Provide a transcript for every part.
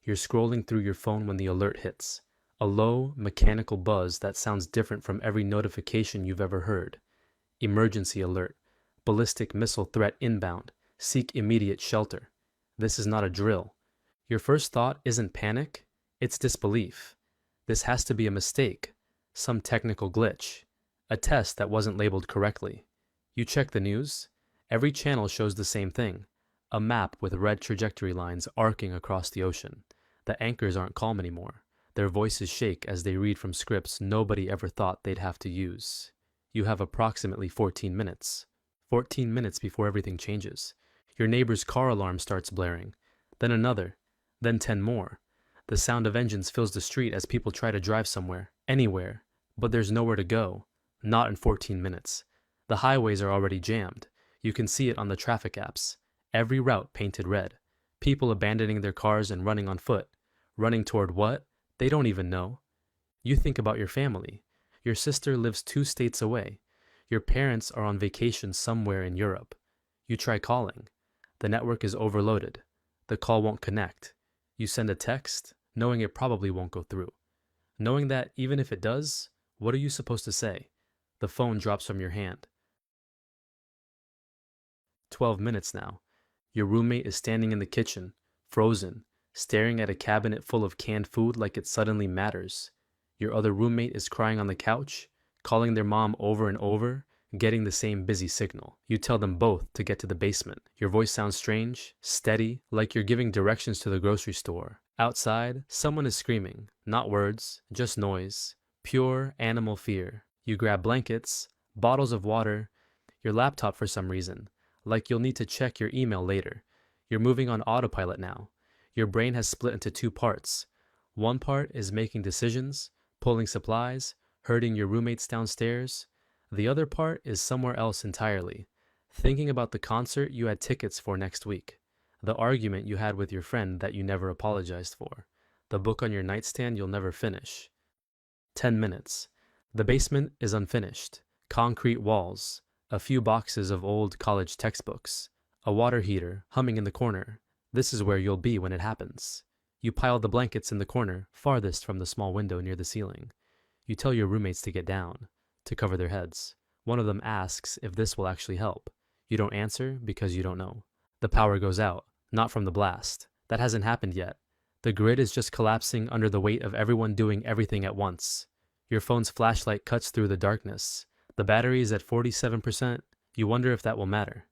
You're scrolling through your phone when the alert hits. A low, mechanical buzz that sounds different from every notification you've ever heard. Emergency alert. Ballistic missile threat inbound. Seek immediate shelter. This is not a drill. Your first thought isn't panic, it's disbelief. This has to be a mistake, some technical glitch, a test that wasn't labeled correctly. You check the news. Every channel shows the same thing. A map with red trajectory lines arcing across the ocean. The anchors aren't calm anymore. Their voices shake as they read from scripts nobody ever thought they'd have to use. You have approximately 14 minutes. 14 minutes before everything changes. Your neighbor's car alarm starts blaring. Then another. Then 10 more. The sound of engines fills the street as people try to drive somewhere, anywhere. But there's nowhere to go. Not in 14 minutes. The highways are already jammed. You can see it on the traffic apps. Every route painted red. People abandoning their cars and running on foot. Running toward what? They don't even know. You think about your family. Your sister lives 2 states away. Your parents are on vacation somewhere in Europe. You try calling. The network is overloaded. The call won't connect. You send a text, knowing it probably won't go through. Knowing that even if it does, what are you supposed to say? The phone drops from your hand. 12 minutes now. Your roommate is standing in the kitchen, frozen, staring at a cabinet full of canned food like it suddenly matters. Your other roommate is crying on the couch, calling their mom over and over, getting the same busy signal. You tell them both to get to the basement. Your voice sounds strange, steady, like you're giving directions to the grocery store. Outside, someone is screaming. Not words, just noise. Pure animal fear. You grab blankets, bottles of water, your laptop for some reason, like you'll need to check your email later. You're moving on autopilot now. Your brain has split into 2 parts. One part is making decisions, pulling supplies, herding your roommates downstairs. The other part is somewhere else entirely, thinking about the concert you had tickets for next week, the argument you had with your friend that you never apologized for, the book on your nightstand you'll never finish. 10 minutes. The basement is unfinished. Concrete walls, a few boxes of old college textbooks, a water heater humming in the corner. This is where you'll be when it happens. You pile the blankets in the corner, farthest from the small window near the ceiling. You tell your roommates to get down, to cover their heads. One of them asks if this will actually help. You don't answer because you don't know. The power goes out, not from the blast. That hasn't happened yet. The grid is just collapsing under the weight of everyone doing everything at once. Your phone's flashlight cuts through the darkness. The battery is at 47%. You wonder if that will matter.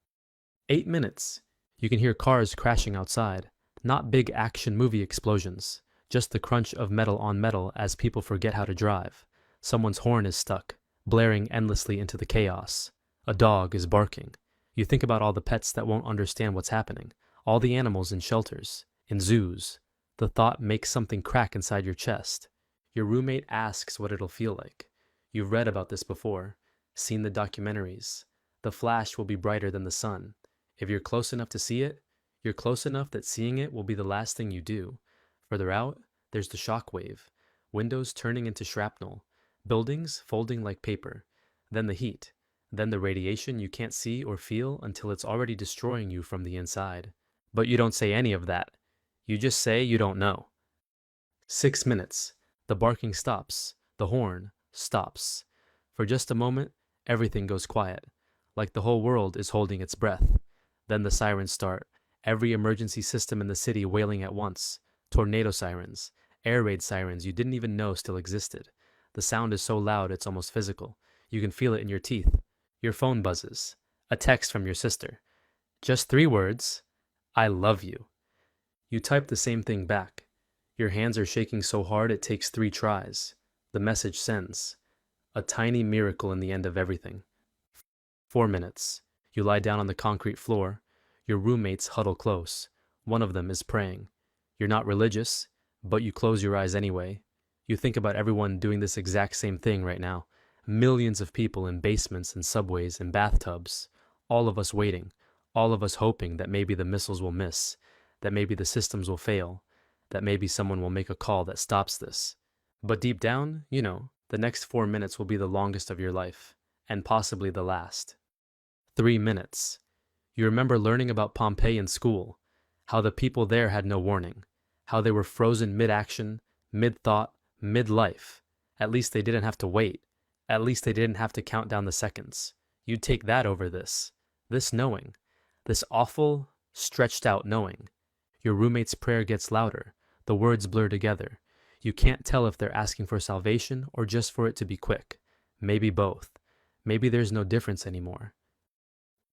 8 minutes. You can hear cars crashing outside. Not big action movie explosions. Just the crunch of metal on metal as people forget how to drive. Someone's horn is stuck, blaring endlessly into the chaos. A dog is barking. You think about all the pets that won't understand what's happening. All the animals in shelters, in zoos. The thought makes something crack inside your chest. Your roommate asks what it'll feel like. You've read about this before, seen the documentaries. The flash will be brighter than the sun. If you're close enough to see it, you're close enough that seeing it will be the last thing you do. Further out, there's the shock wave. Windows turning into shrapnel. Buildings folding like paper. Then the heat. Then the radiation you can't see or feel until it's already destroying you from the inside. But you don't say any of that. You just say you don't know. 6 minutes. The barking stops. The horn stops. For just a moment, everything goes quiet, like the whole world is holding its breath. Then the sirens start. Every emergency system in the city wailing at once. Tornado sirens, air raid sirens you didn't even know still existed. The sound is so loud it's almost physical. You can feel it in your teeth. Your phone buzzes. A text from your sister. Just 3 words. I love you. You type the same thing back. Your hands are shaking so hard it takes 3 tries. The message sends. A tiny miracle in the end of everything. 4 minutes. You lie down on the concrete floor. Your roommates huddle close. One of them is praying. You're not religious, but you close your eyes anyway. You think about everyone doing this exact same thing right now. Millions of people in basements and subways and bathtubs. All of us waiting. All of us hoping that maybe the missiles will miss. That maybe the systems will fail. That maybe someone will make a call that stops this. But deep down, you know, the next 4 minutes will be the longest of your life. And possibly the last. 3 minutes. You remember learning about Pompeii in school. How the people there had no warning. how they were frozen mid-action, mid-thought, mid-life. At least they didn't have to wait. At least they didn't have to count down the seconds. You'd take that over this knowing, this awful, stretched out knowing. Your roommate's prayer gets louder. The words blur together. You can't tell if they're asking for salvation or just for it to be quick. Maybe both. Maybe there's no difference anymore.